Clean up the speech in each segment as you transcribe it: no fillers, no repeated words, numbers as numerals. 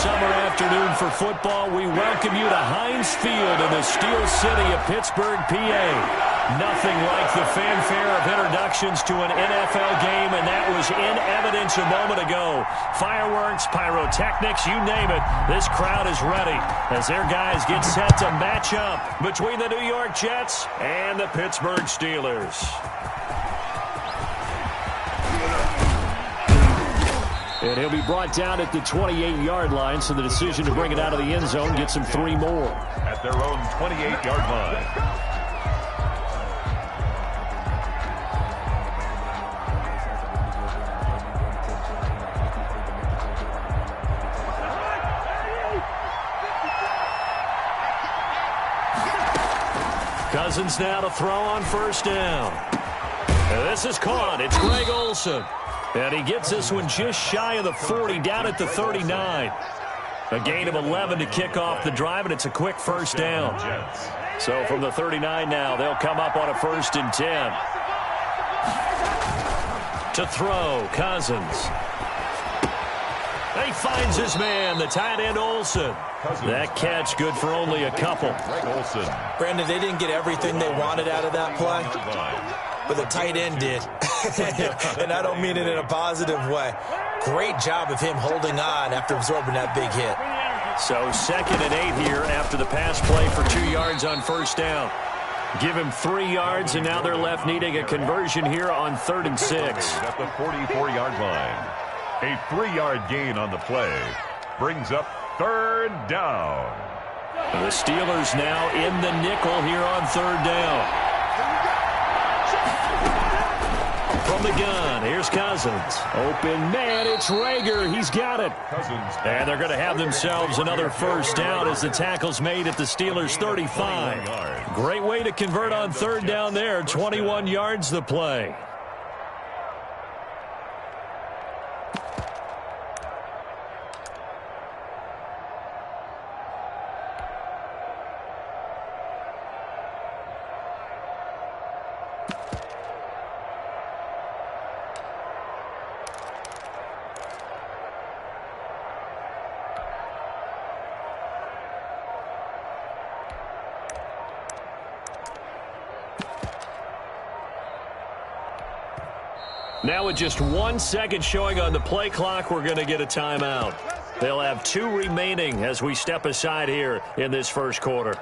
summer afternoon for football. We welcome you to Heinz Field in the Steel City of Pittsburgh, PA. Nothing like the fanfare of introductions to an NFL game, and that was in evidence a moment ago. Fireworks, pyrotechnics, you name it. This crowd is ready as their guys get set to match up between the New York Jets and the Pittsburgh Steelers. And he'll be brought down at the 28-yard line, so the decision to bring it out of the end zone gets him 3 more. At their own 28-yard line. Cousins now to throw on first down. And this is caught. It's Greg Olsen. And he gets this one just shy of the 40, down at the 39. A gain of 11 to kick off the drive, and it's a quick first down. So from the 39 now, they'll come up on a 1st and 10. To throw, Cousins. He finds his man, the tight end Olsen. That catch good for only a couple. Brandon, they didn't get everything they wanted out of that play, but the tight end did. And I don't mean it in a positive way. Great job of him holding on after absorbing that big hit. So 2nd and 8 here after the pass play for 2 yards on first down. Give him 3 yards, and now they're left needing a conversion here on 3rd and 6. At the 44-yard line. A 3-yard gain on the play brings up 3rd down. The Steelers now in the nickel here on 3rd down. From the gun, here's Cousins. Open man, it's Rager. He's got it. And they're going to have themselves another first down as the tackle's made at the Steelers' 35. Great way to convert on 3rd down there. 21 yards the play. Now with just 1 second showing on the play clock, we're going to get a timeout. They'll have 2 remaining as we step aside here in this first quarter.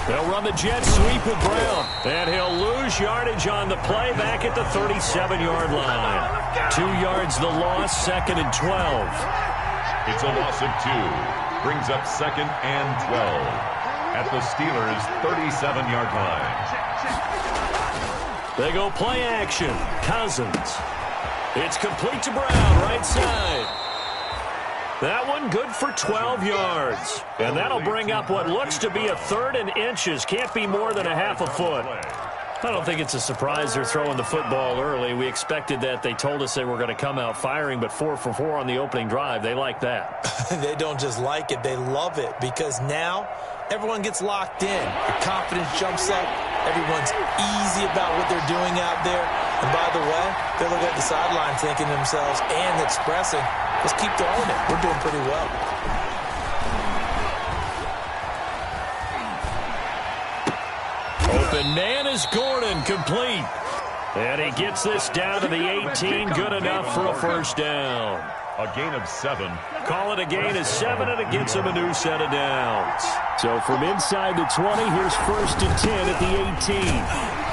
They'll run the jet sweep with Brown, and he'll lose yardage on the play back at the 37-yard line. 2 yards the loss, 2nd and 12. It's a loss of 2. Brings up 2nd and 12 at the Steelers' 37-yard line. They go play action. Cousins. It's complete to Brown, right side. That one good for 12 yards. And that'll bring up what looks to be a 3rd and inches. Can't be more than a half a foot. I don't think it's a surprise they're throwing the football early. We expected that. They told us they were going to come out firing, but 4 for 4 on the opening drive. They like that. They don't just like it. They love it because now everyone gets locked in. The confidence jumps up. Everyone's easy about what they're doing out there. And by the way, they're looking at the sideline thinking to themselves and expressing, let's keep throwing it. We're doing pretty well. Open man is Gordon, complete. And he gets this down to the 18, good enough for a first down. A gain of 7. Call it a gain of 7, and it gets him a new set of downs. So from inside the 20, here's 1st and 10 at the 18.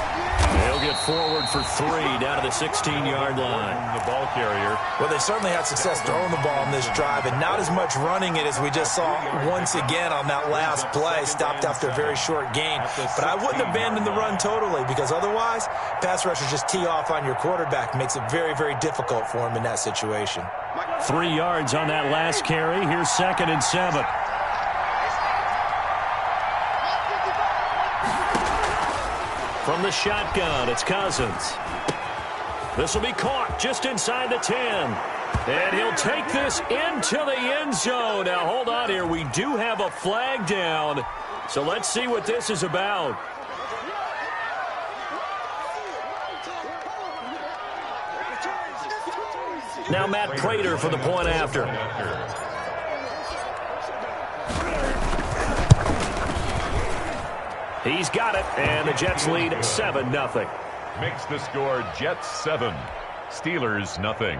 They'll get forward for 3 down to the 16-yard line. The ball carrier. Well, they certainly had success throwing the ball on this drive, and not as much running it as we just saw once again on that last play. Stopped after a very short gain. But I wouldn't abandon the run totally, because otherwise, pass rushers just tee off on your quarterback. Makes it very, very difficult for him in that situation. 3 yards on that last carry. Here's 2nd and 7. From the shotgun, it's Cousins. This will be caught just inside the 10. And he'll take this into the end zone. Now, hold on here. We do have a flag down. So let's see what this is about. Now Matt Prater for the point after. He's got it, and the Jets lead 7-0. Makes the score Jets 7, Steelers nothing.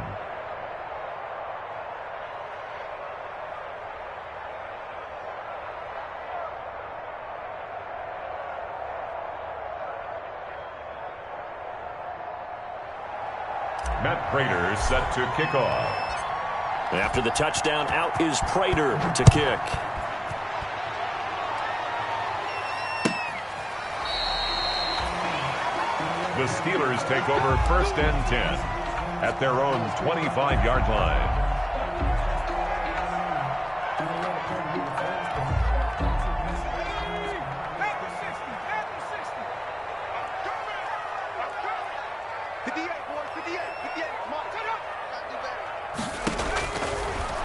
Matt Prater set to kick off. After the touchdown, out is Prater to kick. The Steelers take over 1st and 10 at their own 25-yard line.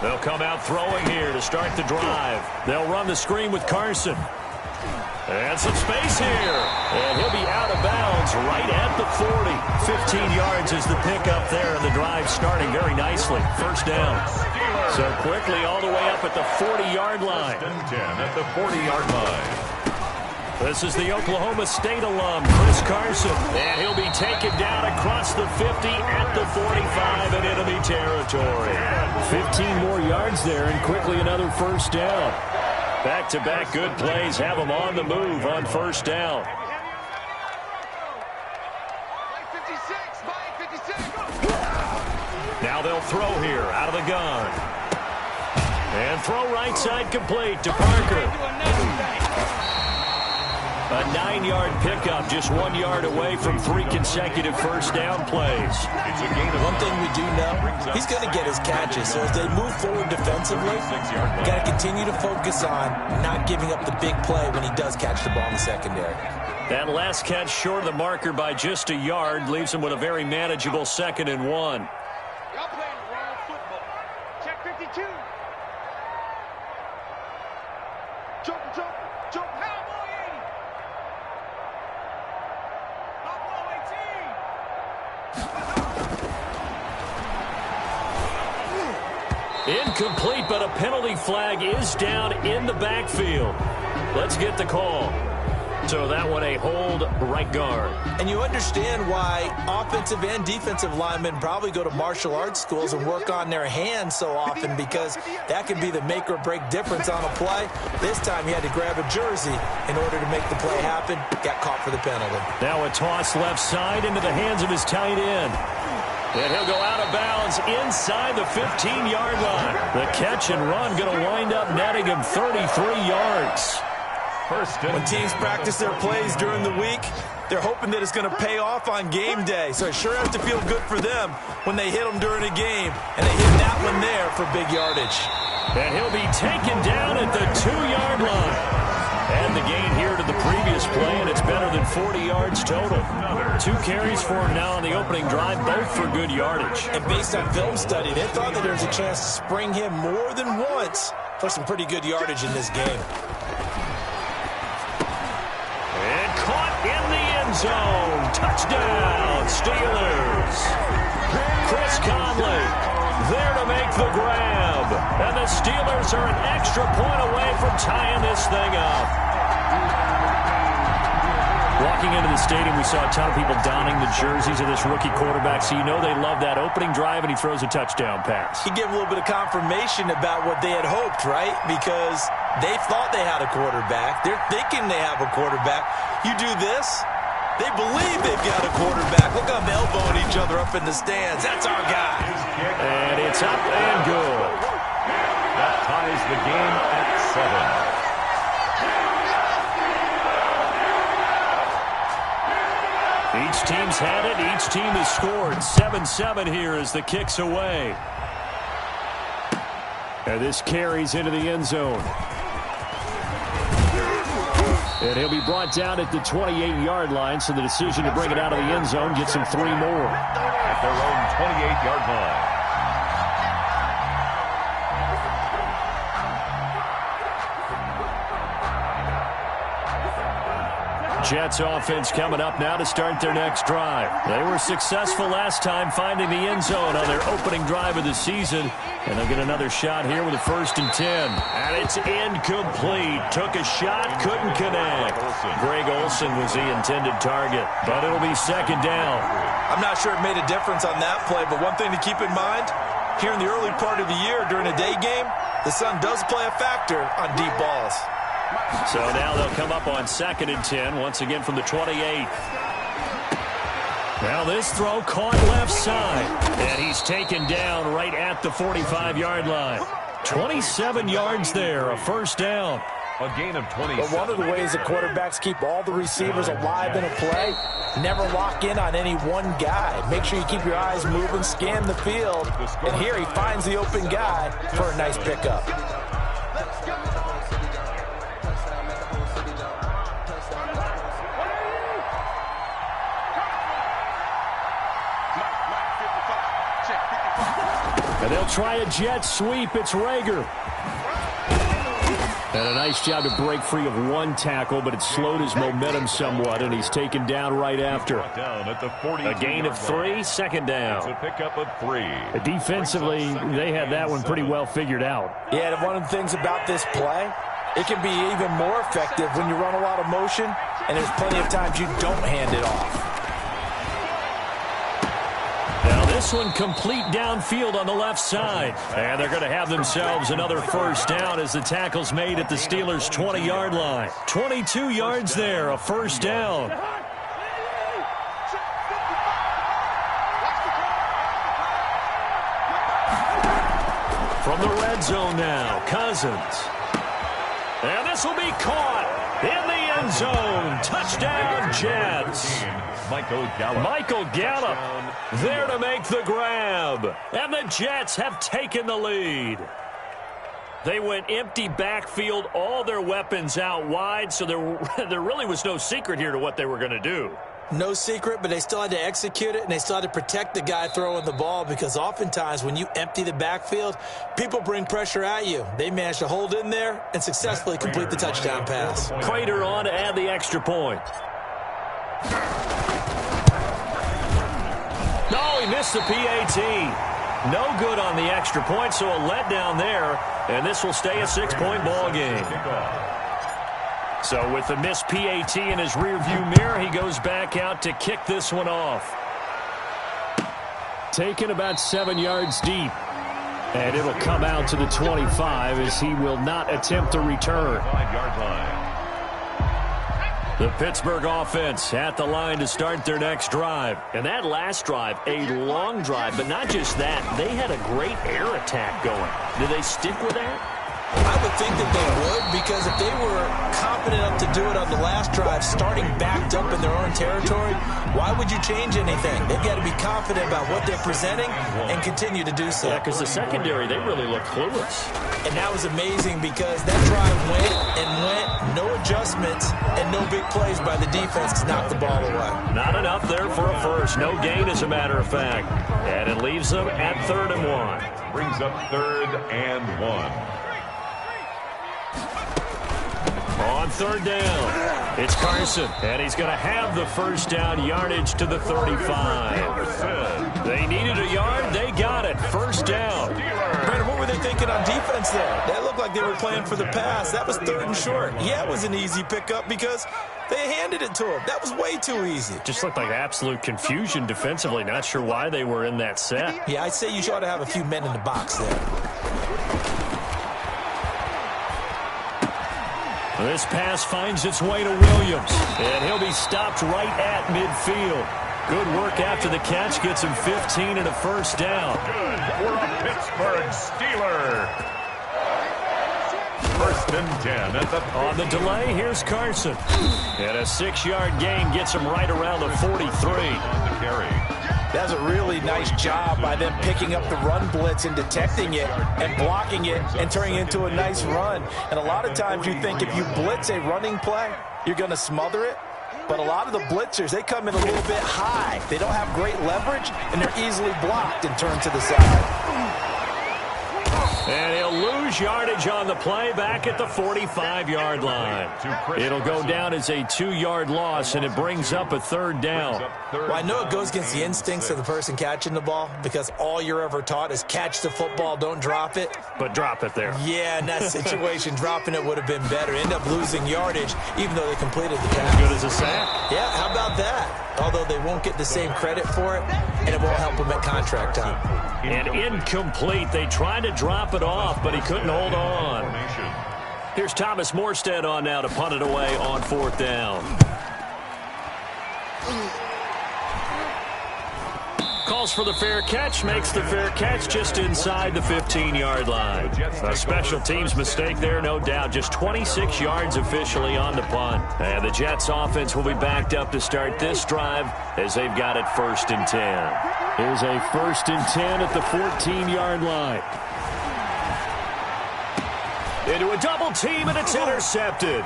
They'll come out throwing here to start the drive. They'll run the screen with Carson. And some space here. And he'll be out of bounds right at the 40. 15 yards is the pickup there, and the drive starting very nicely. 1st down. So quickly all the way up at the 40-yard line. 1st and 10 at the 40-yard line. This is the Oklahoma State alum, Chris Carson. And he'll be taken down across the 50 at the 45 in enemy territory. 15 more yards there, and quickly another 1st down. Back-to-back good plays have them on the move on 1st down. Now they'll throw here out of the gun. And throw right side complete to Parker. A 9-yard pickup, just 1 yard away from 3 consecutive 1st down plays. It's a gain of one thing we do know, he's going to get his catches. So as they move forward defensively, you got to continue to focus on not giving up the big play when he does catch the ball in the secondary. That last catch short of the marker by just a yard leaves him with a very manageable 2nd and 1. Y'all playing wrong football. Check 52. Jump, jump, jump. Cowboy 80. Buffalo 18. Incomplete, but a penalty flag is down in the backfield. Let's get the call. So that one a hold right guard. And you understand why offensive and defensive linemen probably go to martial arts schools and work on their hands so often, because that can be the make or break difference on a play. This time he had to grab a jersey in order to make the play happen. Got caught for the penalty. Now a toss left side into the hands of his tight end. And he'll go out of bounds inside the 15-yard line. The catch and run going to wind up netting him 33 yards. When teams practice their plays during the week, they're hoping that it's going to pay off on game day. So it sure has to feel good for them when they hit them during a game. And they hit that one there for big yardage. And he'll be taken down at the 2-yard line. And the gain here to the previous play, and it's better than 40 yards total. 2 carries for him now on the opening drive, both for good yardage. And based on film study, they thought that there was a chance to spring him more than once for some pretty good yardage in this game. And caught in the end zone. Touchdown, Steelers. Chris Conley there to make the grab. And the Steelers are an extra point away from tying this thing up. Walking into the stadium, we saw a ton of people donning the jerseys of this rookie quarterback, so you know they love that opening drive, and he throws a touchdown pass. He gave a little bit of confirmation about what they had hoped, right? Because they thought they had a quarterback. They're thinking they have a quarterback. You do this, They believe they've got a quarterback. Look how they're elbowing each other up in the stands. That's our guy. And it's up and good. That ties the game at 7. Each team's had it. Each team has scored. 7-7 here as the kick's away. And this carries into the end zone. And he'll be brought down at the 28-yard line, so the decision to bring it out of the end zone gets him 3 more. At their own 28-yard line. Jets offense coming up now to start their next drive. They were successful last time finding the end zone on their opening drive of the season. And they'll get another shot here with a 1st and 10. And it's incomplete. Took a shot, couldn't connect. Greg Olsen was the intended target, but it'll be 2nd down. I'm not sure it made a difference on that play, but one thing to keep in mind, here in the early part of the year during a day game, the sun does play a factor on deep balls. So now they'll come up on 2nd and 10, once again from the 28. Now this throw caught left side, and he's taken down right at the 45-yard line. 27 yards there, a 1st down. A gain of 20. But one of the ways that quarterbacks keep all the receivers alive in a play, never lock in on any one guy. Make sure you keep your eyes moving, scan the field, and here he finds the open guy for a nice pickup. And they'll try a jet sweep. It's Rager. And a nice job to break free of one tackle, but it slowed his momentum somewhat, and he's taken down right after. A gain of 3, 2nd down. It's a pickup of 3. Defensively, they had that one pretty well figured out. Yeah, and one of the things about this play, it can be even more effective when you run a lot of motion, and there's plenty of times you don't hand it off. Now this one complete downfield on the left side. And they're going to have themselves another 1st down as the tackle's made at the Steelers' 20-yard line. 22 yards there, a 1st down. From the red zone now, Cousins. And this will be caught in the end zone. Touchdown, Jets. Michael Gallup there to make the grab. And the Jets have taken the lead. They went empty backfield, all their weapons out wide, so there really was no secret here to what they were going to do. No secret, but they still had to execute it, and they still had to protect the guy throwing the ball, because oftentimes when you empty the backfield, people bring pressure at you. They managed to hold in there and successfully complete the touchdown pass. Prater on to add the extra point. No, he missed the PAT. No good on the extra point, so a letdown there, and this will stay a 6-point ball game. So with the missed PAT in his rearview mirror, he goes back out to kick this one off. Taken about 7 yards deep. And it'll come out to the 25 as he will not attempt a return. 5-yard line. The Pittsburgh offense at the line to start their next drive. And that last drive, a long drive, but not just that. They had a great air attack going. Do they stick with that? I would think that they would, because if they were confident enough to do it on the last drive, starting backed up in their own territory, why would you change anything? They've got to be confident about what they're presenting and continue to do so. Yeah, because the secondary, they really look clueless. And that was amazing, because that drive went and went, no adjustments and no big plays by the defense to knock the ball away. Not enough there for a first. No gain, as a matter of fact. And it leaves them at 3rd and 1. Brings up 3rd and 1. On 3rd down, it's Carson, and he's going to have the 1st down, yardage to the 35. They needed a yard, they got it. 1st down. Brandon, what were they thinking on defense there? That looked like they were playing for the pass. That was 3rd and short. Yeah, it was an easy pickup because they handed it to him. That was way too easy. Just looked like absolute confusion defensively. Not sure why they were in that set. Yeah, I'd say you ought to have a few men in the box there. This pass finds its way to Williams, and he'll be stopped right at midfield. Good work after the catch, gets him 15 and a first down. Good for a Pittsburgh Steeler. First and 10 at the... On the delay, here's Carson. And a 6-yard gain gets him right around the 43. On the carry. That's a really nice job by them picking up the run blitz and detecting it and blocking it and turning it into a nice run. And a lot of times you think if you blitz a running play, you're going to smother it. But a lot of the blitzers, they come in a little bit high. They don't have great leverage, and they're easily blocked and turned to the side. And he'll lose yardage on the play back at the 45-yard line. It'll go down as a 2-yard loss, and it brings up a third down. Well, I know it goes against the instincts of the person catching the ball because all you're ever taught is catch the football, don't drop it. But drop it there. Yeah, in that situation, dropping it would have been better. End up losing yardage, even though they completed the pass. As good as a sack. Yeah, how about that? Although they won't get the same credit for it, and it won't help them at contract time. And incomplete. They tried to drop it off, but he couldn't hold on. Here's Thomas Morstead on now to punt it away on 4th down. Calls for the fair catch, makes the fair catch just inside the 15-yard line. A special teams mistake there, no doubt. Just 26 yards officially on the punt. And the Jets offense will be backed up to start this drive as they've got it 1st and 10. Here's a 1st and 10 at the 14-yard line. Into a double team, and it's intercepted.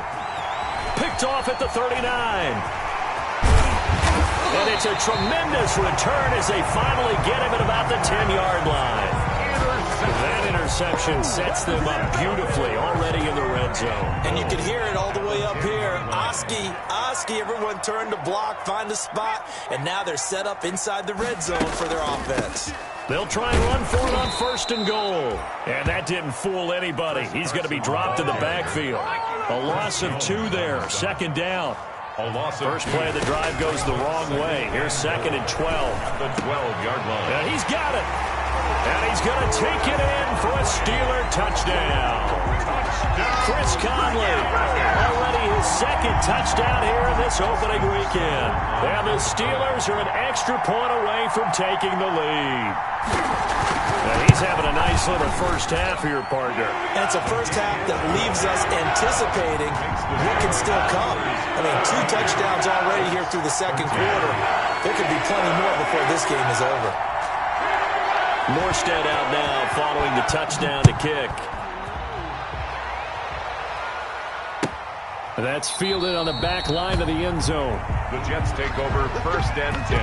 Picked off at the 39. And it's a tremendous return as they finally get him at about the 10-yard line. That interception sets them up beautifully already in the red zone. And you can hear it all the way up here. Oski, everyone turned to block, find a spot, and now they're set up inside the red zone for their offense. They'll try and run for it on 1st and goal. And that didn't fool anybody. He's going to be dropped in the backfield. A loss of 2 there, 2nd down. First play of the drive goes the wrong way. Here's 2nd and 12. The 12-yard line. And he's got it. And he's going to take it in for a Steeler touchdown. Chris Conley, already his 2nd touchdown here in this opening weekend. And the Steelers are an extra point away from taking the lead. And he's having a nice little first half here, partner. And it's a first half that leaves us anticipating what can still come. I mean, 2 touchdowns already here through the 2nd quarter. There could be plenty more before this game is over. Morstead out now following the touchdown to kick. That's fielded on the back line of the end zone. The Jets take over 1st and 10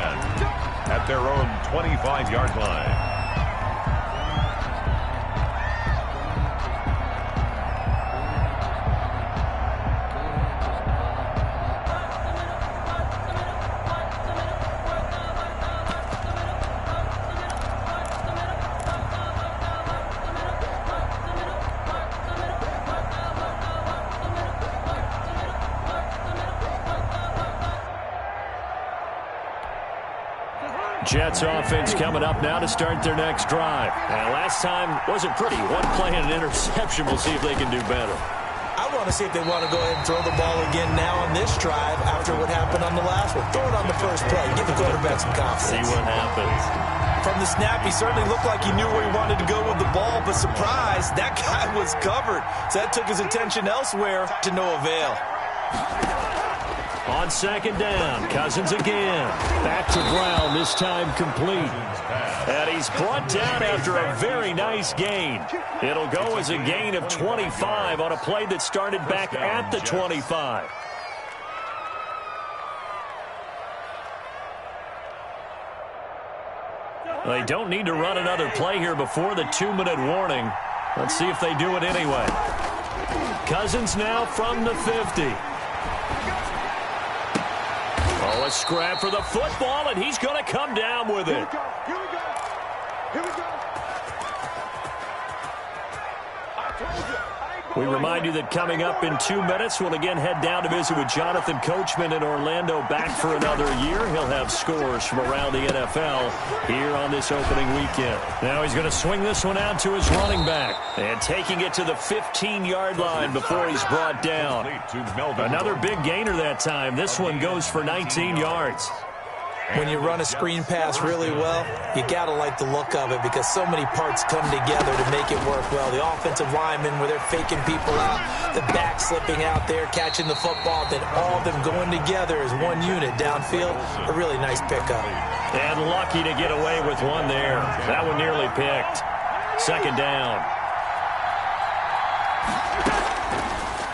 at their own 25-yard line. Jets offense coming up now to start their next drive. And last time wasn't pretty. 1 play and an interception. We'll see if they can do better. I want to see if they want to go ahead and throw the ball again now on this drive after what happened on the last one. Throw it on the first play. Give the quarterback some confidence. See what happens. From the snap, he certainly looked like he knew where he wanted to go with the ball, but surprise, that guy was covered. So that took his attention elsewhere to no avail. On 2nd down, Cousins again. Back to Brown, this time complete. And he's brought down after a very nice gain. It'll go as a gain of 25 on a play that started back at the 25. They don't need to run another play here before the 2-minute warning. Let's see if they do it anyway. Cousins now from the 50. Oh, a scrap for the football, and he's going to come down with it. Here we go. Here we go. I told you. We remind you that coming up in 2 minutes, we'll again head down to visit with Jonathan Coachman in Orlando, back for another year. He'll have scores from around the NFL here on this opening weekend. Now he's going to swing this one out to his running back, and taking it to the 15-yard line before he's brought down. Another big gainer that time. This one goes for 19 yards. When you run a screen pass really well, you got to like the look of it because so many parts come together to make it work well. The offensive linemen, where they're faking people out, the back slipping out there, catching the football, then all of them going together as one unit downfield. A really nice pickup. And lucky to get away with one there. That one nearly picked. Second down.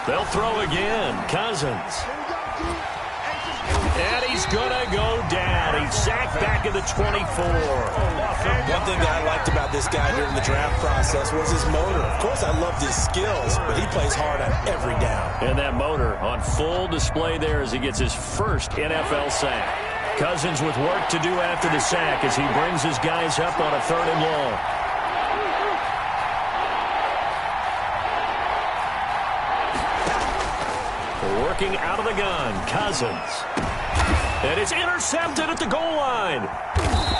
They'll throw again. Cousins. And he's going to go down. He's sacked back at the 24. One thing that I liked about this guy during the draft process was his motor. Of course, I loved his skills, but he plays hard on every down. And that motor on full display there as he gets his first NFL sack. Cousins with work to do after the sack as he brings his guys up on a 3rd and long. Working out of the gun, Cousins. And it's intercepted at the goal line.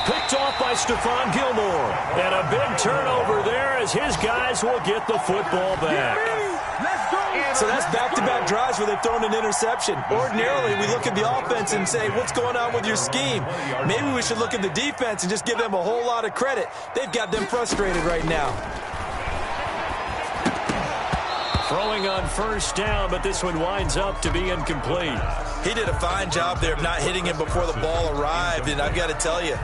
Picked off by Stephon Gilmore. And a big turnover there as his guys will get the football back. So that's back-to-back drives where they've thrown an interception. Ordinarily, we look at the offense and say, what's going on with your scheme? Maybe we should look at the defense and just give them a whole lot of credit. They've got them frustrated right now. Throwing on first down, but this one winds up to be incomplete. He did a fine job there of not hitting him before the ball arrived, and I've got to tell you,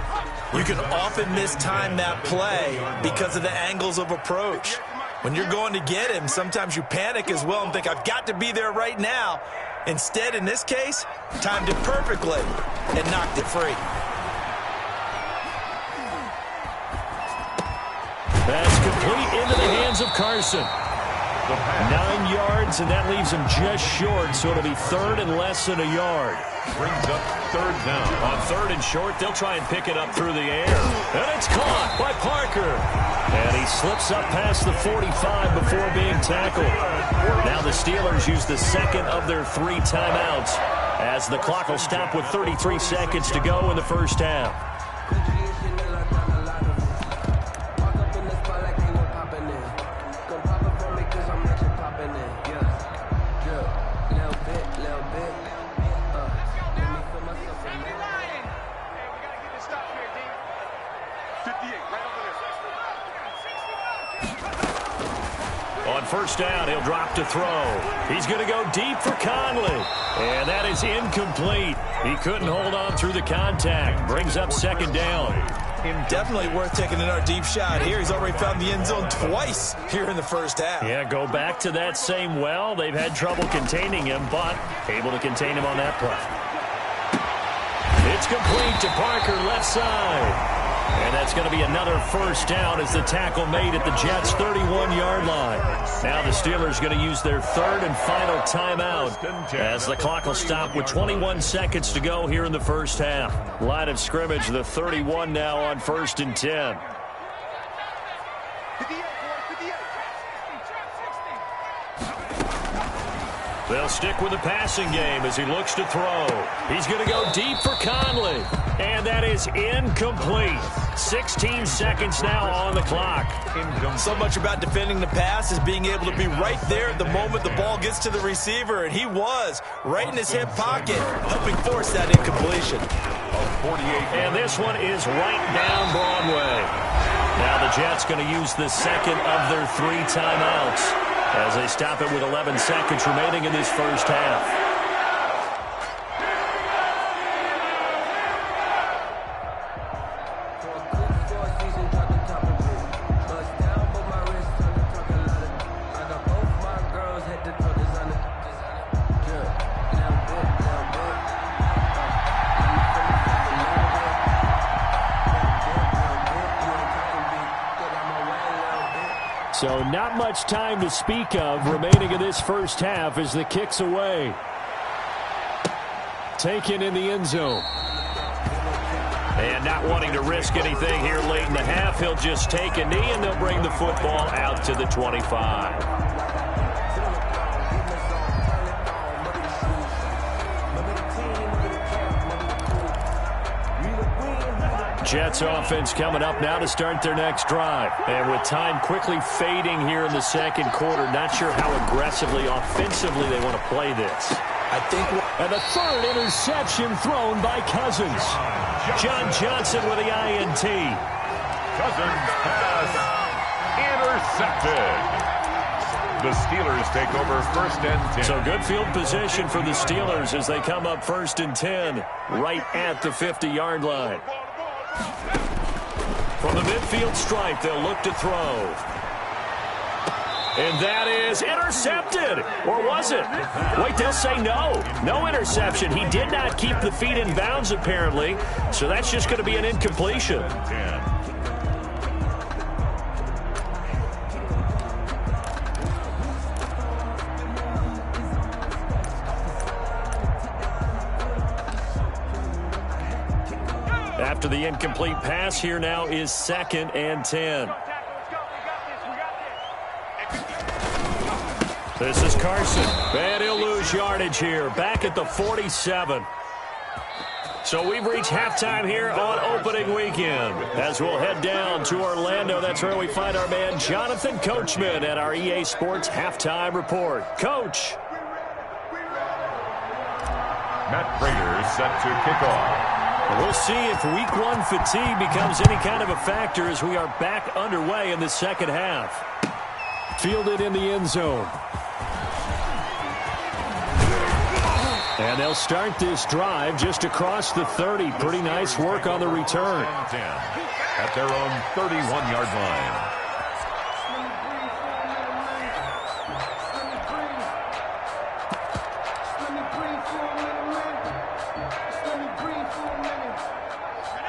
you can often mistime that play because of the angles of approach. When you're going to get him, sometimes you panic as well and think, I've got to be there right now. Instead, in this case, timed it perfectly and knocked it free. That's complete into the hands of Carson. 9 yards, and that leaves him just short, so it'll be 3rd and less than a yard. Brings up 3rd down. On 3rd and short, they'll try and pick it up through the air. And it's caught by Parker. And he slips up past the 45 before being tackled. Now the Steelers use the second of their 3 timeouts as the clock will stop with 33 seconds to go in the first half. On first down, he'll drop to throw. He's going to go deep for Conley. And that is incomplete. He couldn't hold on through the contact. Brings up 2nd down. Definitely worth taking another deep shot here. He's already found the end zone twice here in the first half. Yeah, go back to that same well. They've had trouble containing him, but able to contain him on that play. It's complete to Parker, left side. And that's going to be another first down as the tackle made at the Jets' 31-yard line. Now the Steelers going to use their 3rd and final timeout as the clock will stop with 21 seconds to go here in the first half. Line of scrimmage, the 31 now on 1st and 10. They'll stick with the passing game as he looks to throw. He's going to go deep for Conley. And that is incomplete. 16 seconds now on the clock. So much about defending the pass is being able to be right there at the moment the ball gets to the receiver. And he was right in his hip pocket, helping force that incompletion. And this one is right down Broadway. Now the Jets going to use the second of their 3 timeouts as they stop it with 11 seconds remaining in this first half. So not much time to speak of remaining in this first half as the kick's away. Taken in the end zone. And not wanting to risk anything here late in the half, he'll just take a knee and they'll bring the football out to the 25. Jets offense coming up now to start their next drive. And with time quickly fading here in the second quarter, not sure how aggressively, offensively they want to play this. I think. And the third interception thrown by Cousins. John Johnson with the INT. Cousins pass intercepted. The Steelers take over 1st and 10. So good field position for the Steelers as they come up 1st and 10 right at the 50-yard line. From the midfield stripe, they'll look to throw. And that is intercepted. Or was it? Wait, they'll say no. No interception. He did not keep the feet in bounds, apparently. So that's just going to be an incompletion. 10. After the incomplete pass, here now is 2nd and 10. This is Carson. And he'll lose yardage here. Back at the 47. So we've reached halftime here on opening weekend. As we'll head down to Orlando, that's where we find our man Jonathan Coachman at our EA Sports Halftime Report. Coach. Matt Prater set to kick off. We'll see if week 1 fatigue becomes any kind of a factor as we are back underway in the second half. Fielded in the end zone. And they'll start this drive just across the 30. Pretty nice work on the return. At their own 31-yard line.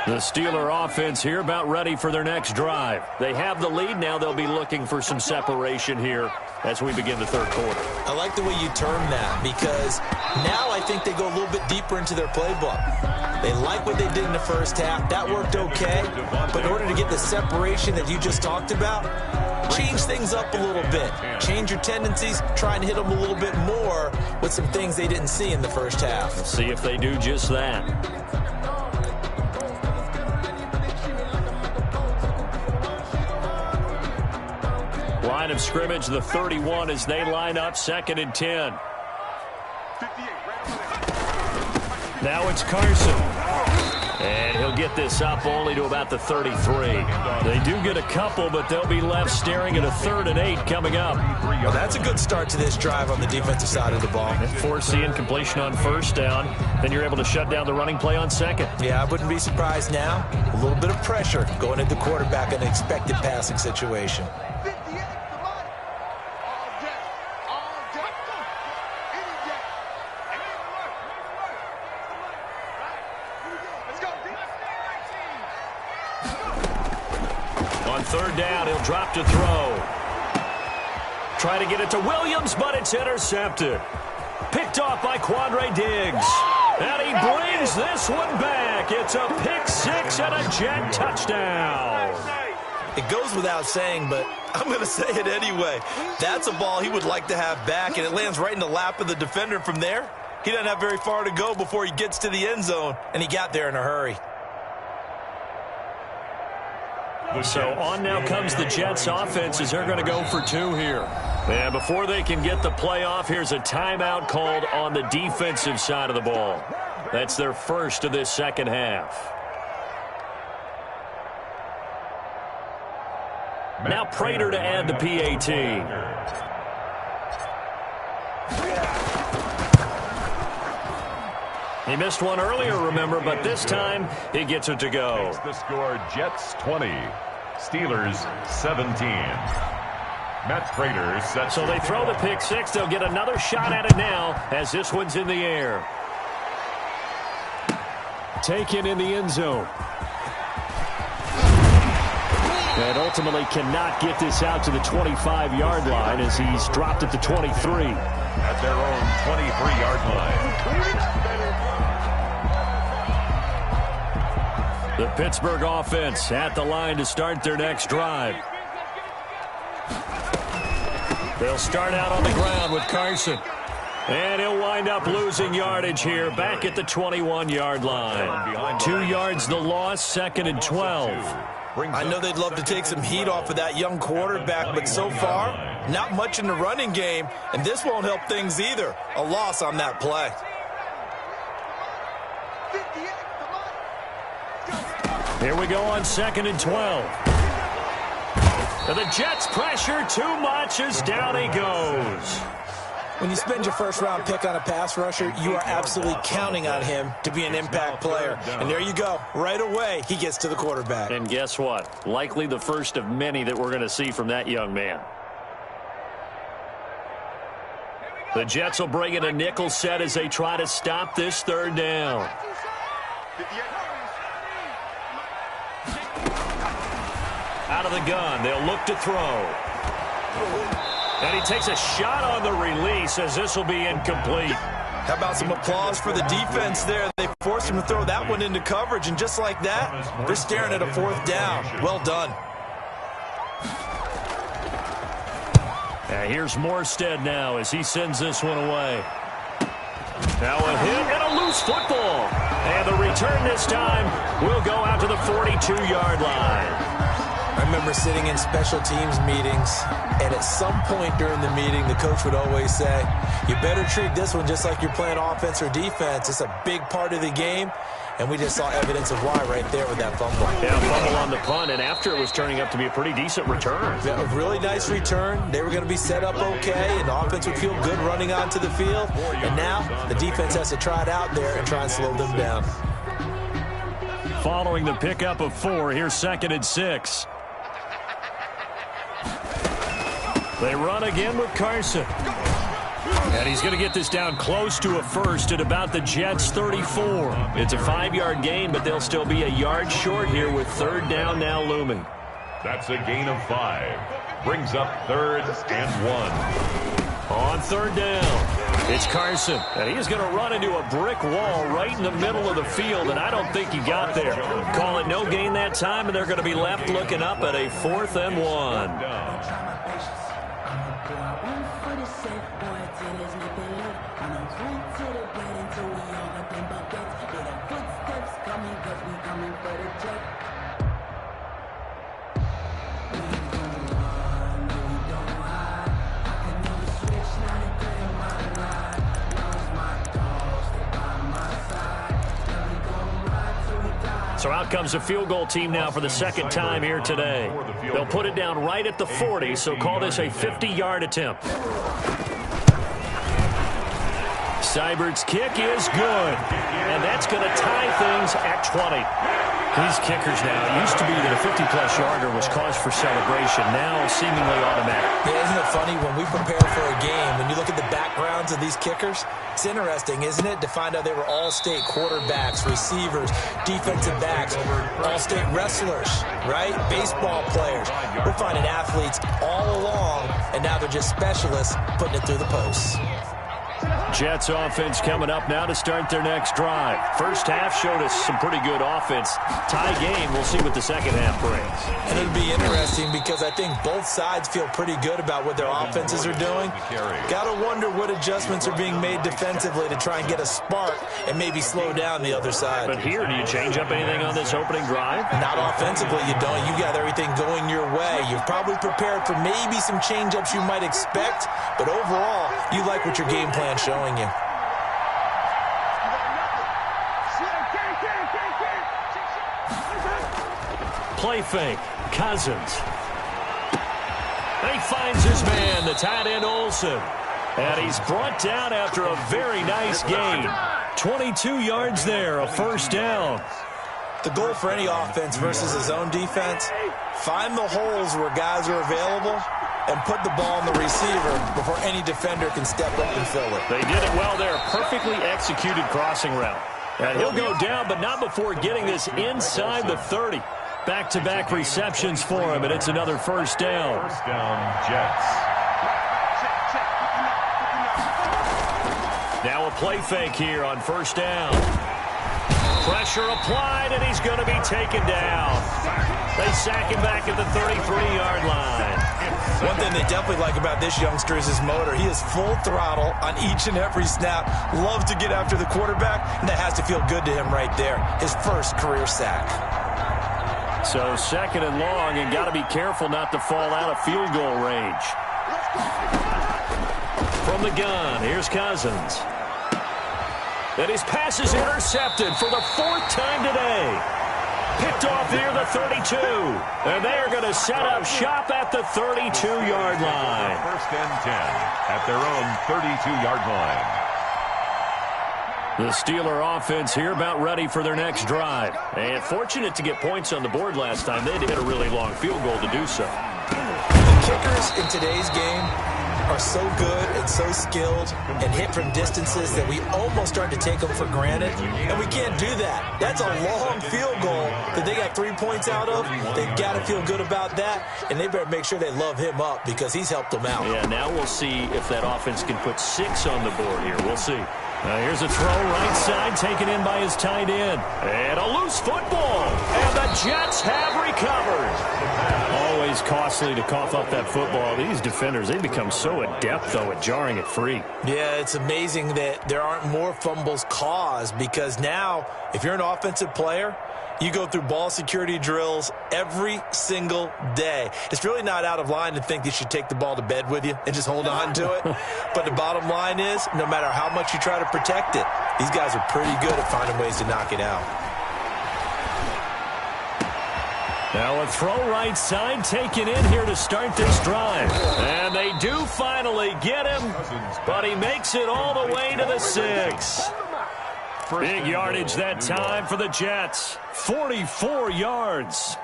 The Steeler offense here about ready for their next drive. They have the lead now. They'll be looking for some separation here as we begin the third quarter. I like the way you term that because now I think they go a little bit deeper into their playbook. They like what they did in the first half. That worked okay. But in order to get the separation that you just talked about, change things up a little bit. Change your tendencies. Try and hit them a little bit more with some things they didn't see in the first half. Let's see if they do just that. Line of scrimmage, the 31 as they line up 2nd and 10. Now it's Carson. And he'll get this up only to about the 33. They do get a couple, but they'll be left staring at a 3rd and 8 coming up. Well, that's a good start to this drive on the defensive side of the ball. Force the incompletion on 1st down. Then you're able to shut down the running play on 2nd. Yeah, I wouldn't be surprised now. A little bit of pressure going into the quarterback in an expected passing situation. On 3rd down, he'll drop to throw. Try to get it to Williams, but it's intercepted. Picked off by Quandre Diggs. And he brings this one back. It's a pick 6 and a Jet touchdown. It goes without saying, but I'm going to say it anyway. That's a ball he would like to have back, and it lands right in the lap of the defender from there. He doesn't have very far to go before he gets to the end zone, and he got there in a hurry. So on now comes the Jets offense as they're going to go for 2 here. And before they can get the play off, here's a timeout called on the defensive side of the ball. That's their first of this second half. Now Prater to add the PAT. He missed one earlier, remember, but this time he gets it to go. Makes the score Jets 20, Steelers 17. Matt Prater sets. So they throw the pick 6. They'll get another shot at it now as this one's in the air. Taken in the end zone. And ultimately cannot get this out to the 25-yard line as he's dropped at the 23. At their own 23-yard line. The Pittsburgh offense at the line to start their next drive. They'll start out on the ground with Carson. And he'll wind up losing yardage here back at the 21-yard line. 2 yards the loss, 2nd and 12. I know they'd love to take some heat off of that young quarterback, but so far, not much in the running game, and this won't help things either. A loss on that play. Here we go on 2nd and 12. And the Jets pressure too much as down he goes. When you spend your first-round pick on a pass rusher, you are absolutely counting on him to be an impact player. And there you go. Right away, he gets to the quarterback. And guess what? Likely the first of many that we're going to see from that young man. The Jets will bring in a nickel set as they try to stop this 3rd down. Out of the gun, they'll look to throw. And he takes a shot on the release as this will be incomplete. How about some applause for the defense there? They forced him to throw that one into coverage, and just like that, they're staring at a 4th down. Well done. Here's Morstead now as he sends this one away. Now a hit and a loose football. And the return this time will go out to the 42-yard line. I remember sitting in special teams meetings, and at some point during the meeting, the coach would always say, you better treat this one just like you're playing offense or defense. It's a big part of the game, and we just saw evidence of why right there with that fumble. Yeah, fumble on the punt, and after it was turning up to be a pretty decent return. Yeah, a really nice return. They were going to be set up okay, and the offense would feel good running onto the field. And now the defense has to try it out there and try and slow them down. Following the pickup of 4, here's 2nd and 6. They run again with Carson. And he's going to get this down close to a first at about the Jets' 34. It's a 5-yard gain, but they'll still be a yard short here with 3rd down now looming. That's a gain of 5. Brings up 3rd and 1. On 3rd down, it's Carson. And he's going to run into a brick wall right in the middle of the field, and I don't think he got there. Call it no gain that time, and they're going to be left looking up at a 4th and 1. So out comes the field goal team now for the 2nd time here today. They'll put it down right at the 40, so call this a 50-yard attempt. Seibert's kick is good, and that's going to tie things at 20. These kickers now, it used to be that a 50-plus yarder was cause for celebration, now seemingly automatic. Yeah, isn't it funny when we prepare for a game, when you look at the backgrounds of these kickers, it's interesting, isn't it, to find out they were all-state quarterbacks, receivers, defensive backs, all-state wrestlers, right? Baseball players. We're finding athletes all along, and now they're just specialists putting it through the posts. Jets offense coming up now to start their next drive. First half showed us some pretty good offense. Tie game, we'll see what the second half brings. And it'll be interesting because I think both sides feel pretty good about what their offenses are doing. Got to wonder what adjustments are being made defensively to try and get a spark and maybe slow down the other side. But here, do you change up anything on this opening drive? Not offensively, you don't. You got everything going your way. You've probably prepared for maybe some change-ups you might expect, but overall, you like what your game plan's showing you. Play fake. Cousins. He finds his man, the tight end Olsen. And he's brought down after a very nice gain. 22 yards there, a 1st down. The goal for any offense versus his own defense, find the holes where guys are available and put the ball on the receiver before any defender can step up and fill it. They did it well there. Perfectly executed crossing route. And he'll go down, but not before getting this inside the 30. Back-to-back receptions for him, and it's another 1st down. 1st down, Jets. Now a play fake here on 1st down. Pressure applied, and he's going to be taken down. They sack him back at the 33-yard line. One thing they definitely like about this youngster is his motor. He is full throttle on each and every snap, loves to get after the quarterback, and that has to feel good to him right there. His first career sack. So second and long, and got to be careful not to fall out of field goal range. From the gun, here's Cousins. And his pass is intercepted for the fourth time today. Picked off near the 32. And they are going to set up shop at the 32-yard line. First and 10 at their own 32-yard line. The Steeler offense here about ready for their next drive. And fortunate to get points on the board last time. They had to hit a really long field goal to do so. The kickers in today's game are so good and so skilled and hit from distances that we almost start to take them for granted, and we can't do that. That's a long field goal that they got 3 points out of. They've got to feel good about that, and they better make sure they love him up because he's helped them out. Yeah, now we'll see if that offense can put 6 on the board here. We'll see. Here's a throw right side taken in by his tight end. And a loose football. And the Jets have recovered. Always costly to cough up that football. These defenders, they become so adept, though, at jarring it free. Yeah, it's amazing that there aren't more fumbles caused because now, if you're an offensive player, you go through ball security drills every single day. It's really not out of line to think you should take the ball to bed with you and just hold on to it. But the bottom line is, no matter how much you try to protect it, these guys are pretty good at finding ways to knock it out. Now a throw right side taken in here to start this drive. And they do finally get him, but he makes it all the way to the 6. Big yardage that time for the Jets. 44 yards.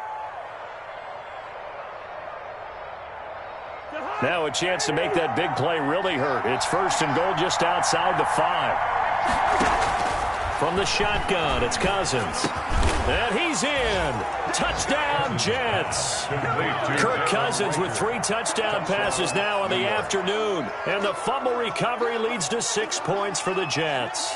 Now a chance to make that big play really hurt. It's first and goal just outside the 5. From the shotgun, it's Cousins. And he's in. Touchdown, Jets. Kirk Cousins with 3 touchdown passes now in the afternoon. And the fumble recovery leads to 6 points for the Jets.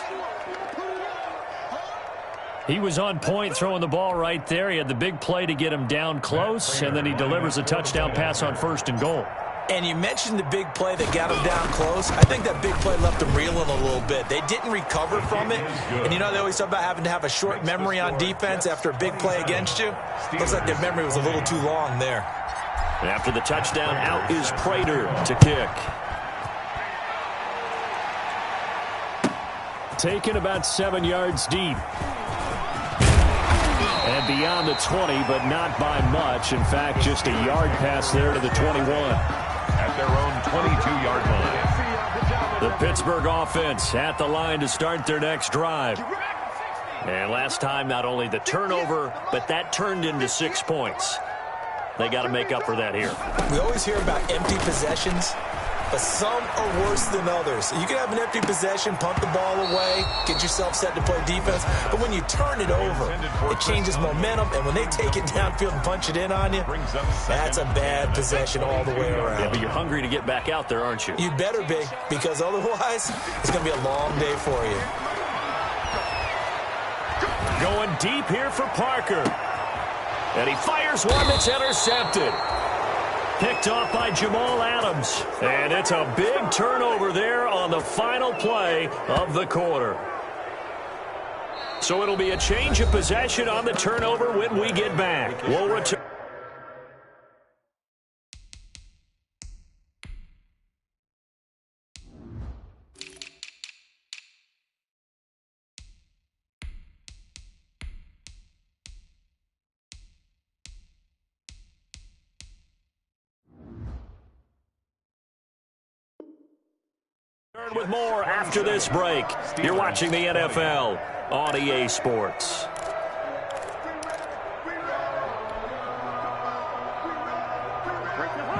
He was on point throwing the ball right there. He had the big play to get him down close, and then he delivers a touchdown pass on first and goal. And you mentioned the big play that got him down close. I think that big play left him reeling a little bit. They didn't recover from it. And you know they always talk about having to have a short memory on defense after a big play against you. Looks like their memory was a little too long there. After the touchdown, out is Prater to kick. Taken about 7 yards deep. And beyond the 20, but not by much. In fact, just a yard pass there to the 21. At their own 22-yard line. The Pittsburgh offense at the line to start their next drive. And last time, not only the turnover, but that turned into 6 points. They got to make up for that here. We always hear about empty possessions, but some are worse than others. You can have an empty possession, punt the ball away, get yourself set to play defense, but when you turn it over, it changes momentum, and when they take it downfield and punch it in on you, that's a bad possession all the way around. Yeah, but you're hungry to get back out there, aren't you? You better be, because otherwise, it's going to be a long day for you. Going deep here for Parker. And he fires one that's intercepted. Picked off by Jamal Adams. And it's a big turnover there on the final play of the quarter. So it'll be a change of possession on the turnover when we get back. We'll return. With more after this break. You're watching the NFL on EA Sports.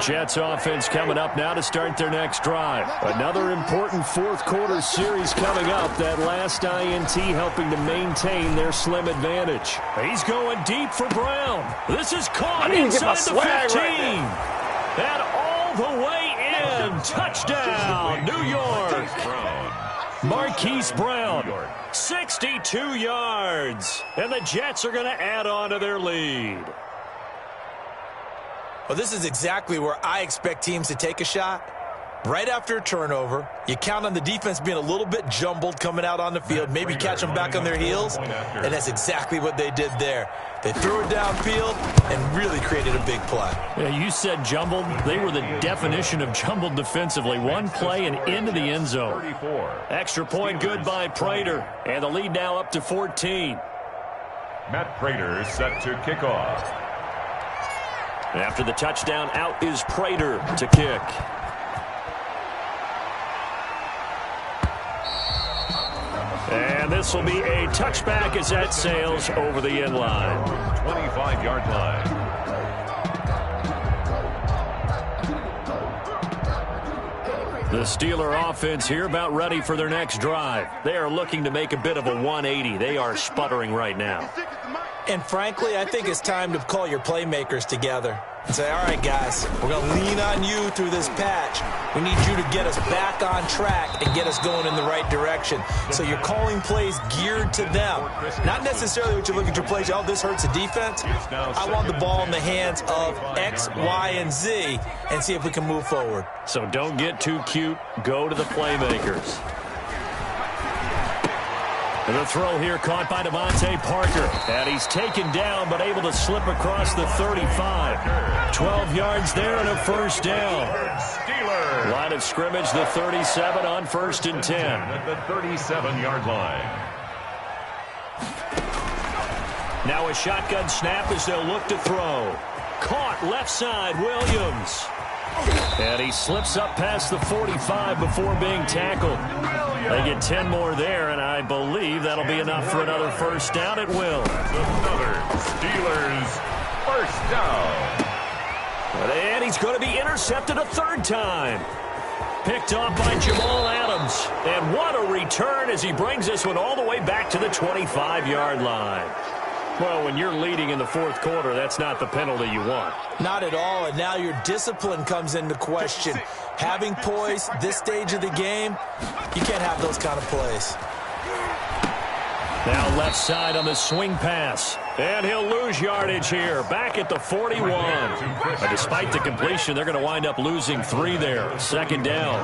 Jets offense coming up now to start their next drive. Another important fourth quarter series coming up. That last INT helping to maintain their slim advantage. He's going deep for Brown. This is caught inside the 15. And all the way in. Touchdown, New York. Marquise Brown, 62 yards. And the Jets are going to add on to their lead. Well, this is exactly where I expect teams to take a shot. Right after a turnover, you count on the defense being a little bit jumbled coming out on the field, maybe catch them back on their heels, and that's exactly what they did there. They threw it downfield and really created a big play. Yeah, you said jumbled. They were the definition of jumbled defensively. One play and into the end zone. Extra point good by Prater, and the lead now up to 14. Matt Prater set to kick off. After the touchdown, out is Prater to kick. And this will be a touchback as that sails over the end line. 25-yard line. The Steeler offense here about ready for their next drive. They are looking to make a bit of a 180. They are sputtering right now. And frankly, I think it's time to call your playmakers together and say, all right, guys, we're going to lean on you through this patch. We need you to get us back on track and get us going in the right direction. So you're calling plays geared to them. Not necessarily what you look at your plays, oh, this hurts the defense. I want the ball in the hands of X, Y, and Z and see if we can move forward. So don't get too cute. Go to the playmakers. And the throw here caught by Devontae Parker. And he's taken down but able to slip across the 35. 12 yards there and a first down. Line of scrimmage, the 37 on 1st and 10. At the 37-yard line. Now a shotgun snap as they'll look to throw. Caught left side, Williams. And he slips up past the 45 before being tackled. They get 10 more there, and I believe that'll be enough for another first down. It will. Another Steelers first down. And he's going to be intercepted a third time. Picked off by Jamal Adams. And what a return as he brings this one all the way back to the 25-yard line. Well, when you're leading in the fourth quarter, that's not the penalty you want. Not at all, and now your discipline comes into question. Having poise this stage of the game, you can't have those kind of plays. Now left side on the swing pass. And he'll lose yardage here. Back at the 41. But despite the completion, they're going to wind up losing 3 there. Second down.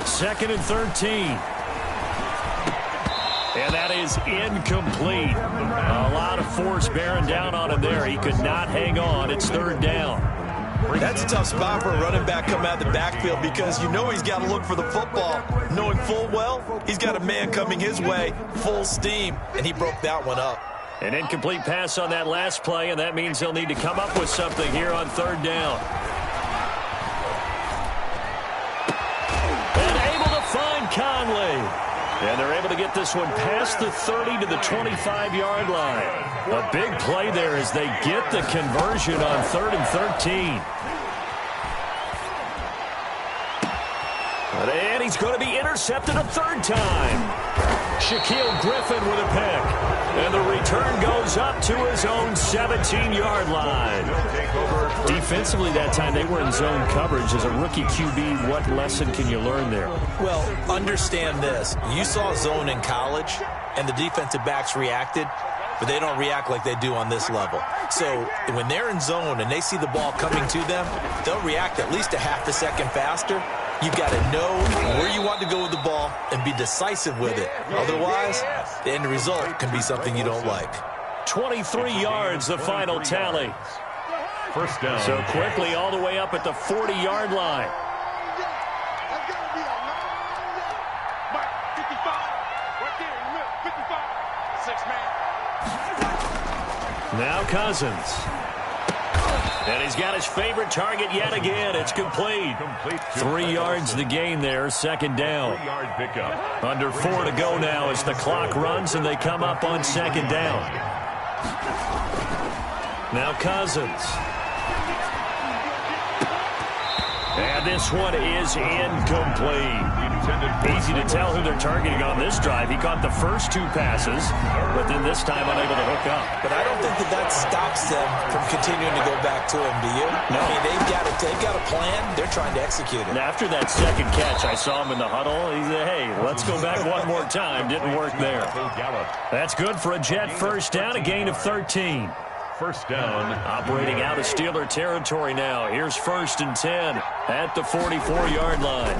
2nd and 13. And that is incomplete. A lot of force bearing down on him there. He could not hang on. It's 3rd down. That's a tough spot for a running back coming out of the backfield because you know he's got to look for the football, knowing full well he's got a man coming his way, full steam, and he broke that one up. An incomplete pass on that last play, and that means he'll need to come up with something here on 3rd down. And able to find Conley. And they're able to get this one past the 30 to the 25-yard line. A big play there as they get the conversion on 3rd and 13. And he's going to be intercepted a 3rd time. Shaquille Griffin with a pick. And the return goes up to his own 17-yard line. Defensively that time, they were in zone coverage. As a rookie QB, what lesson can you learn there? Well, understand this. You saw zone in college, and the defensive backs reacted, but they don't react like they do on this level. So when they're in zone and they see the ball coming to them, they'll react at least a half a second faster. You've got to know where you want to go with the ball and be decisive with it. Otherwise, the end result can be something you don't like. 23 yards, the final tally. First down. So quickly all the way up at the 40-yard line. Now Cousins. And he's got his favorite target yet again. It's complete. 3 yards the gain there, 2nd down. 3-yard pickup. Under 4 to go now as the clock runs and they come up on 2nd down. Now Cousins. And this one is incomplete. Easy to tell who they're targeting on this drive. He caught the first 2 passes, but then this time unable to hook up. But I don't think that stops them from continuing to go back to him, do you? No. I mean, they've got a plan. They're trying to execute it. And after that second catch, I saw him in the huddle. He said, hey, let's go back one more time. Didn't work there. That's good for a Jet first down, a gain of 13. first down. Operating out of Steeler territory now. Here's 1st and 10 at the 44-yard line.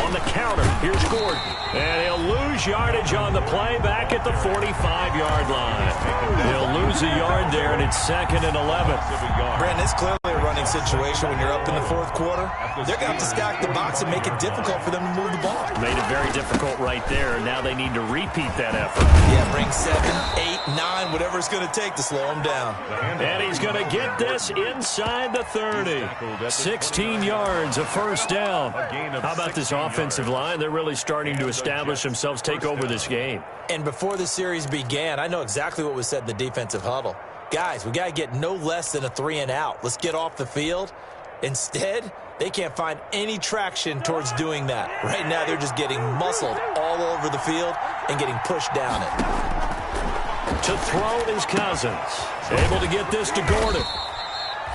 On the counter, here's Gordon. And he'll lose yardage on the play back at the 45-yard line. He'll lose a yard there, and it's 2nd and 11. Brandon, it's clearly a running situation when you're up in the 4th quarter. They're going to have to stack the box and make it difficult for them to move the ball. Made it very difficult right there. Now they need to repeat that effort. Yeah, bring 7, 8, 9, whatever it's going to take to slow him down. And he's going to get this inside the 30. 16 yards, a first down. How about this offensive line? They're really starting to establish themselves, take over this game. And before the series began, I know exactly what was said in the defensive huddle. Guys, we got to get no less than a 3 and out. Let's get off the field. Instead, they can't find any traction towards doing that. Right now, they're just getting muscled all over the field and getting pushed down it. To throw is Cousins. Able to get this to Gordon.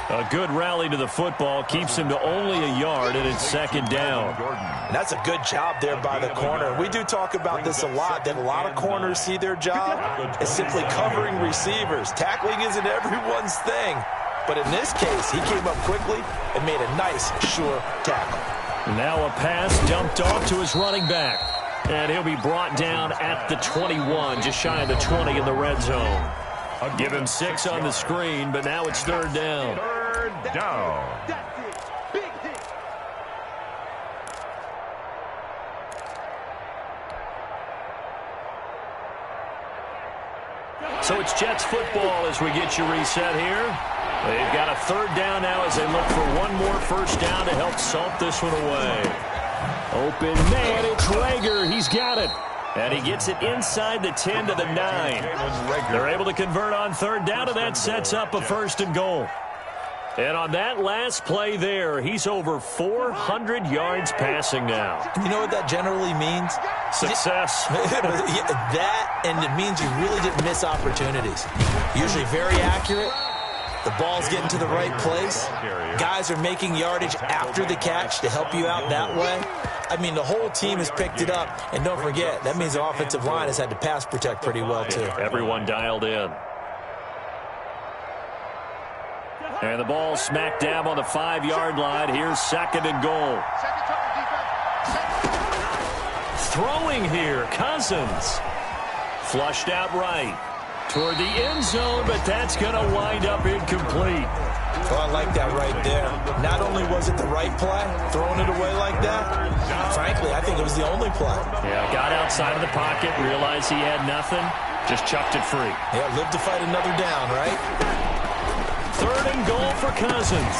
A good rally to the football keeps him to only a yard, and it's 2nd down. And that's a good job there by the corner. We do talk about this a lot, that a lot of corners see their job as simply covering receivers. Tackling isn't everyone's thing. But in this case, he came up quickly and made a nice, sure tackle. Now a pass dumped off to his running back. And he'll be brought down at the 21, just shy of the 20 in the red zone. I'll give him 6 on the screen, but now it's 3rd down. 3rd down. So it's Jets football as we get you reset here. They've got a 3rd down now as they look for one more first down to help salt this one away. Open man, it's Rager. He's got it. And he gets it inside the 10 to the 9. They're able to convert on 3rd down, and that sets up a 1st and goal. And on that last play there, he's over 400 yards passing now. You know what that generally means? Success. That, and it means you really didn't miss opportunities. Usually very accurate. The ball's getting to the right place. Guys are making yardage after the catch to help you out that way. I mean, the whole team has picked it up. And don't forget, that means the offensive line has had to pass protect pretty well, too. Everyone dialed in. And the ball smack dab on the 5-yard line. Here's 2nd and goal. Throwing here, Cousins. Flushed out right. Toward the end zone, but that's going to wind up incomplete. Oh, I like that right there. Not only was it the right play, throwing it away like that, frankly, I think it was the only play. Yeah, got outside of the pocket, realized he had nothing, just chucked it free. Yeah, lived to fight another down, right? 3rd and goal for Cousins.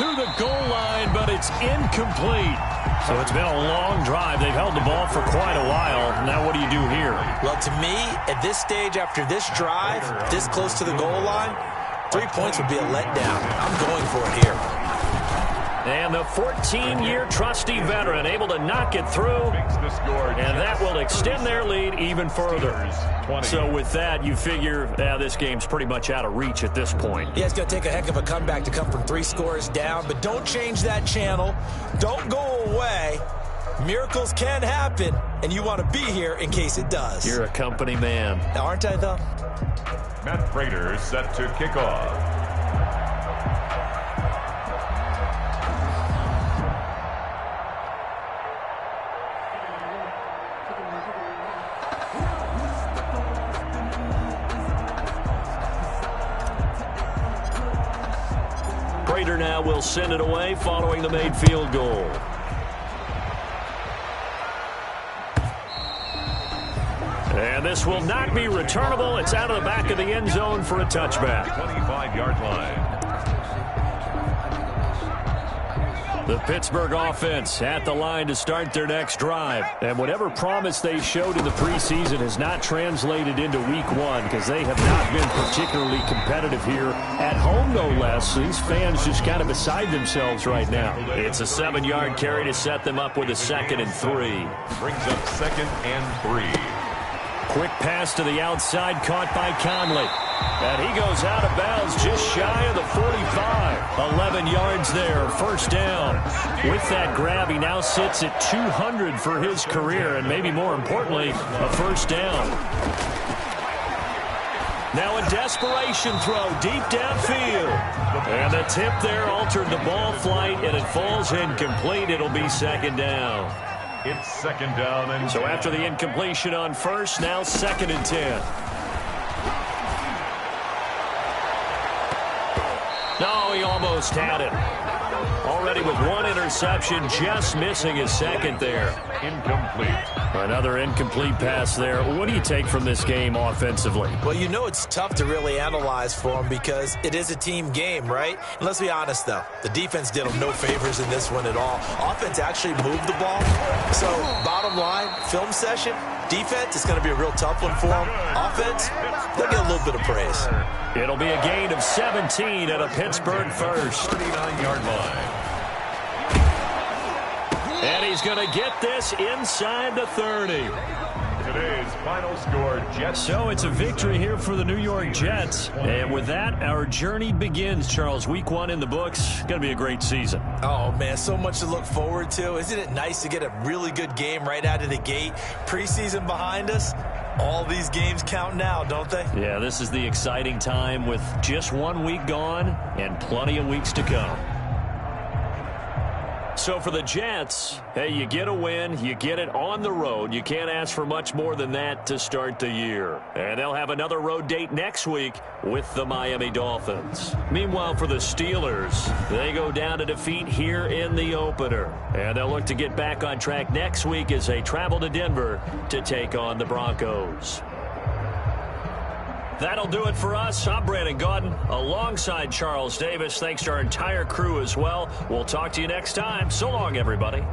To the goal line, but it's incomplete. So it's been a long drive. They've held the ball for quite a while. Now what do you do here? Well, to me, at this stage, after this drive, this close to the goal line, 3 points would be a letdown. I'm going for it here. And the 14-year trusty veteran able to knock it through, and that will extend their lead even further. So with that, you figure this game's pretty much out of reach at this point. Yeah, it's going to take a heck of a comeback to come from 3 scores down, but don't change that channel. Don't go away. Miracles can happen, and you want to be here in case it does. You're a company man. Aren't I, though? Matt Prater set to kick off. Prater now will send it away following the made field goal. And this will not be returnable. It's out of the back of the end zone for a touchback. 25-yard line. The Pittsburgh offense at the line to start their next drive. And whatever promise they showed in the preseason has not translated into week 1 because they have not been particularly competitive here at home, no less. These fans just kind of beside themselves right now. It's a 7-yard carry to set them up with a 2nd and 3. Brings up 2nd and 3. Quick pass to the outside, caught by Conley. And he goes out of bounds just shy of the 45. 11 yards there, first down. With that grab, he now sits at 200 for his career, and maybe more importantly, a first down. Now a desperation throw deep downfield. And the tip there altered the ball flight, and it falls incomplete. It'll be second down. It's second down. And so after the incompletion on first, now 2nd and 10. No, he almost had it. Already with 1 interception, just missing his second there. Incomplete. Another incomplete pass there. What do you take from this game offensively? Well, you know it's tough to really analyze for them because it is a team game, right? And let's be honest, though. The defense did them no favors in this one at all. Offense actually moved the ball. So, bottom line, film session, defense is going to be a real tough one for them. Offense, they'll get a little bit of praise. It'll be a gain of 17 at a Pittsburgh first. 39-yard line. And he's going to get this inside the 30. Today's final score, Jets. So it's a victory here for the New York Jets. And with that, our journey begins, Charles. Week 1 in the books. Going to be a great season. Oh, man, so much to look forward to. Isn't it nice to get a really good game right out of the gate? Preseason behind us. All these games count now, don't they? Yeah, this is the exciting time with just 1 week gone and plenty of weeks to come. So for the Jets, hey, you get a win, you get it on the road. You can't ask for much more than that to start the year. And they'll have another road date next week with the Miami Dolphins. Meanwhile, for the Steelers, they go down to defeat here in the opener. And they'll look to get back on track next week as they travel to Denver to take on the Broncos. That'll do it for us. I'm Brandon Gaudin alongside Charles Davis. Thanks to our entire crew as well. We'll talk to you next time. So long, everybody.